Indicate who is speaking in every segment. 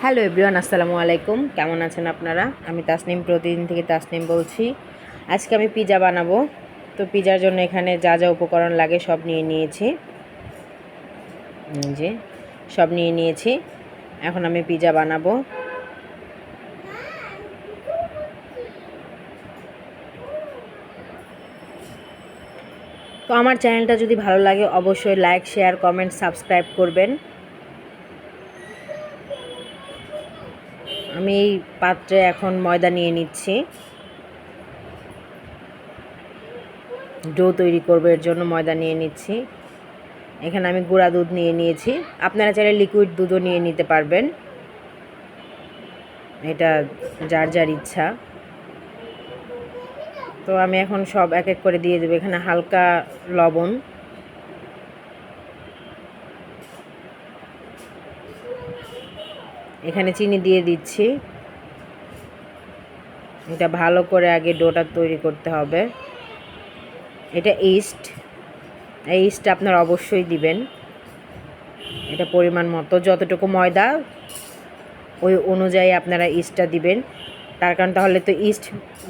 Speaker 1: Hello everyone, আসসালামু আলাইকুম। কেমন আছেন আপনারা? আমি তাসনিম, প্রতিদিন থেকে তাসনিম বলছি। আজকে আমি পিৎজা বানাবো। তো পিৎজার জন্য এখানে যা যা উপকরণ লাগে সব নিয়ে নিয়েছি। যে সব নিয়ে নিয়েছি। এখন আমি পিৎজা বানাবো। তো আমার চ্যানেলটা যদি ভালো লাগে অবশ্যই লাইক, শেয়ার, কমেন্ট, সাবস্ক্রাইব করবেন। আমি এই পাত্রে এখন ময়দা নিয়ে নিচ্ছি। ডো তৈরি করবো, এর জন্য ময়দা নিয়ে নিচ্ছি। এখানে আমি গুঁড়া দুধ নিয়ে নিয়েছি। আপনারা চাইলে লিকুইড দুধও নিয়ে নিতে পারবেন, এটা যার যার ইচ্ছা। তো আমি এখন সব এক এক করে দিয়ে দেবো। এখানে হালকা লবণ, এখানে চিনি দিয়ে দিচ্ছি। এটা ভালো করে আগে ডোটা তৈরি করতে হবে। এটা ইস্ট, এই ইস্ট আপনারা অবশ্যই দিবেন। এটা পরিমাণ মতো, যতটুকু ময়দা ওই অনুযায়ী আপনারা ইস্টটা দিবেন। তার কারণ তাহলে তো ইস্ট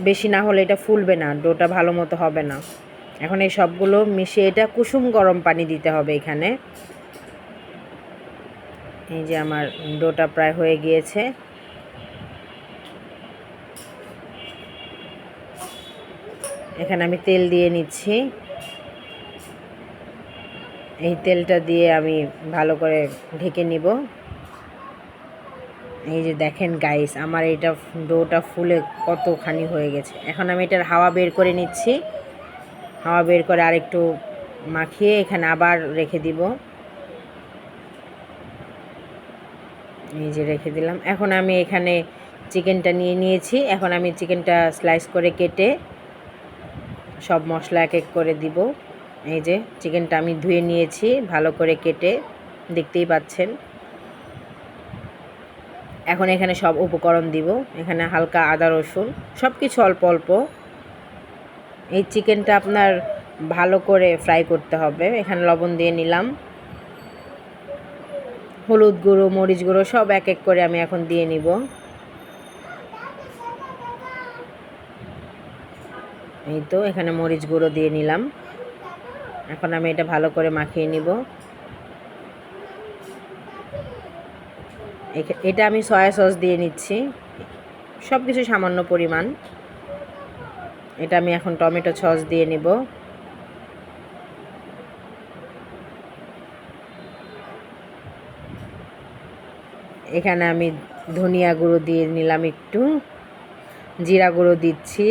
Speaker 1: বেশি না হলে এটা ফুলবে না, ডোটা ভালো মতো হবে না। এখন এই সবগুলো মিশিয়ে এটা কুসুম গরম পানি দিতে হবে এখানে। এই যে আমার ডোটা প্রায় হয়ে গিয়েছে। এখানে আমি তেল দিয়ে নিচ্ছি। এই তেলটা দিয়ে আমি ভালো করে ঢেকে নিব। এই যে দেখেন গাইস, আমার এটা ডোটা ফুলে কতখানি হয়ে গেছে। এখন আমি এটার হাওয়া বের করে নিচ্ছি। হাওয়া বের করে আরেকটু মাখিয়ে এখানে আবার রেখে দিব। এই যে রেখে দিলাম। এখন আমি এখানে চিকেনটা নিয়ে নিয়েছি। এখন আমি চিকেনটা স্লাইস করে কেটে সব মশলা এক এক করে দিব। এই যে চিকেনটা আমি ধুয়ে নিয়েছি ভালো করে কেটে, দেখতেই পাচ্ছেন। এখন এখানে সব উপকরণ দিব। এখানে হালকা আদা রসুন, সব কিছু অল্প অল্প। এই চিকেনটা আপনার ভালো করে ফ্রাই করতে হবে। এখানে লবণ দিয়ে নিলাম, হলুদ গুঁড়ো, মরিচ গুঁড়ো সব এক এক করে আমি এখন দিয়ে নিব। এই তো এখানে মরিচ গুঁড়ো দিয়ে নিলাম। এখন আমি এটা ভালো করে মাখিয়ে নিব। এটা আমি সয়া সস দিয়ে নিচ্ছি, সব কিছু সামান্য পরিমাণ। এটা আমি এখন টমেটো সস দিয়ে নিব। এখানে আমি ধনিয়া গুঁড়ো দিয়ে নিলাম, একটু জিরা গুঁড়ো দিচ্ছি।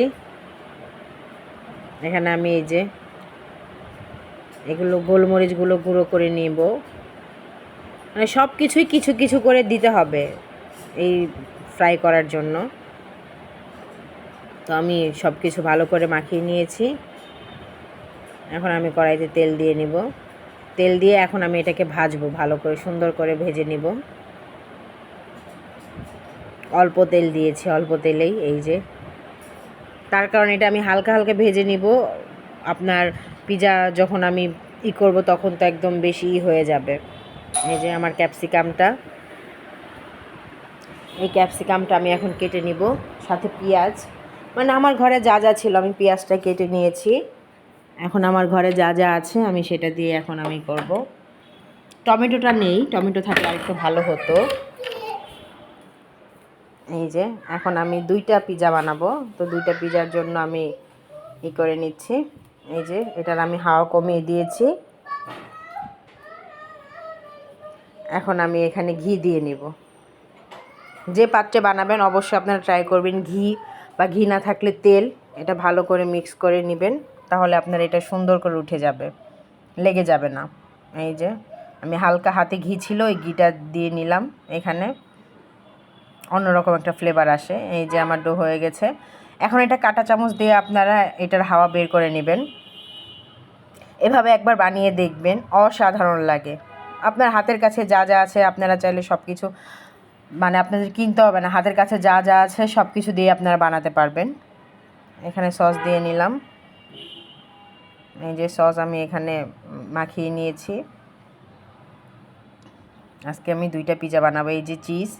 Speaker 1: এখানে আমি এই যে এগুলো গোলমরিচগুলো গুঁড়ো করে নেব। মানে সব কিছুই কিছু কিছু করে দিতে হবে এই ফ্রাই করার জন্য। তো আমি সব কিছু ভালো করে মাখিয়ে নিয়েছি। এখন আমি কড়াইতে তেল দিয়ে নিব। তেল দিয়ে এখন আমি এটাকে ভাজবো, ভালো করে সুন্দর করে ভেজে নিব। অল্প তেল দিয়েছি, অল্প তেলেই। এই যে তার কারণ এটা আমি হালকা হালকা ভেজে নিব। আপনার পিৎজা যখন আমি করব তখন তো একদম বেশি হয়ে যাবে। এই যে আমার ক্যাপসিকামটা, এই ক্যাপসিকামটা আমি এখন কেটে নিব, সাথে পেঁয়াজ। মানে আমার ঘরে যা যা ছিল আমি পেঁয়াজটা কেটে নিয়েছি। এখন আমার ঘরে যা যা আছে আমি সেটা দিয়ে এখন আমি করব। টমেটোটা নেই, টমেটো থাকলে আরেকটু ভালো হতো। এই যে এখন আমি 2টা পিৎজা বানাবো। তো 2টা পিৎজার জন্য আমি করে নিচ্ছি। এই যে এটার আমি হাওয়া কমিয়ে দিয়েছি। এখন আমি এখানে ঘি দিয়ে নিব। যে পাত্রে বানাবেন অবশ্যই আপনারা ট্রাই করবেন ঘি, বা ঘি না থাকলে তেল। এটা ভালো করে মিক্স করে নেবেন, তাহলে আপনার এটা সুন্দর করে উঠে যাবে, লেগে যাবে না। এই যে আমি হালকা হাতে ঘি ছিল, ওই ঘিটা দিয়ে নিলাম। এখানে অন্যরকম একটা ফ্লেভার আসে। এই যে আমার ডো হয়ে গেছে। এখন এটা কাঁটা চামচ দিয়ে আপনারা এটার হাওয়া বের করে নেবেন। এভাবে একবার বানিয়ে দেখবেন, অসাধারণ লাগে। আপনার হাতের কাছে যা যা আছে আপনারা চাইলে সব কিছু, মানে আপনাদের কিনতে হবে না, হাতের কাছে যা যা আছে সব কিছু দিয়ে আপনারা বানাতে পারবেন। এখানে সস দিয়ে নিলাম। এই যে সস আমি এখানে মাখিয়ে নিয়েছি। আজকে আমি 2টা পিৎজা বানাবো। এই যে চিজ,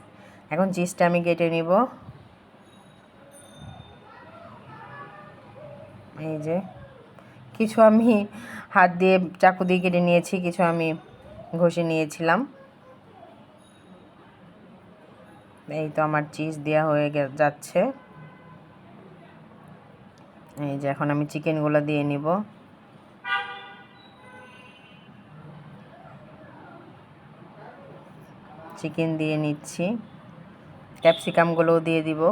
Speaker 1: এখন চিজটা আমি কেটে নিব। এই যে কিছু আমি হাত দিয়ে চাকু দিয়ে কেটে নিয়েছি, কিছু আমি ঘষে নিয়েছিলাম। এই তো আমার চিজ দেওয়া হয়ে যাচ্ছে। এই যে এখন আমি চিকেনগুলো দিয়ে নিব। চিকেন দিয়ে নিচ্ছি, ক্যাপসিকামগুলোও দিয়ে দিব।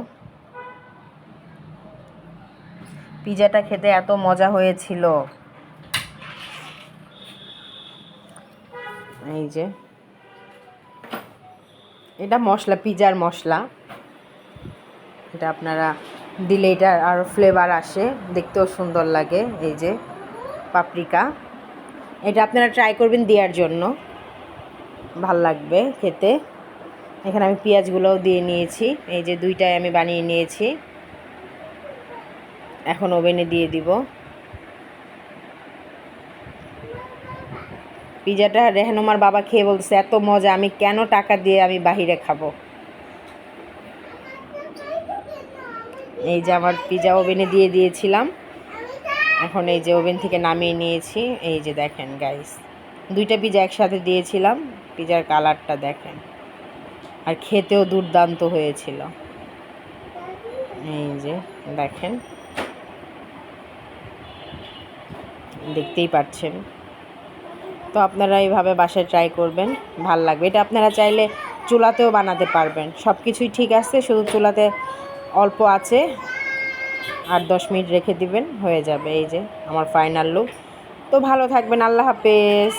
Speaker 1: পিজাটা খেতে এত মজা হয়েছিল। এই যে এটা মশলা, পিজার মশলা, এটা আপনারা দিলে এটা আরও ফ্লেভার আসে, দেখতেও সুন্দর লাগে। এই যে পাপরিকা, এটা আপনারা ট্রাই করবেন দেওয়ার জন্য, ভাল লাগবে খেতে। এখানে আমি পেঁয়াজগুলোও দিয়ে নিয়েছি, এই যে দুইটাই আমি বানিয়ে নিয়েছি। এখন ওভেনে দিয়ে দিব। পিজাটা রেহানুমার বাবা খেয়ে বলছে এত মজা, আমি কেন টাকা দিয়ে আমি বাহিরে খাবো। এই যে আমার পিজা ওভেনে দিয়ে দিয়েছিলাম, এখন এই যে ওভেন থেকে নামিয়ে নিয়েছি। এই যে দেখেন গাইস, দুইটা পিজা একসাথে দিয়েছিলাম, পিজার কালারটা দেখেন, আর খেতেও দুর্দান্ত হয়েছিল। এই যে দেখেন, দেখতেই পাচ্ছেন। তো আপনারা এইভাবে বাসায় ট্রাই করবেন, ভাল লাগবে। এটা আপনারা চাইলে চুলাতেও বানাতে পারবেন, সব কিছুই ঠিক আছে, শুধু চুলাতে অল্প আছে 8-10 মিনিট রেখে দিবেন, হয়ে যাবে। এই যে আমার ফাইনাল লুক। তো ভালো থাকবেন, আল্লাহ হাফেজ।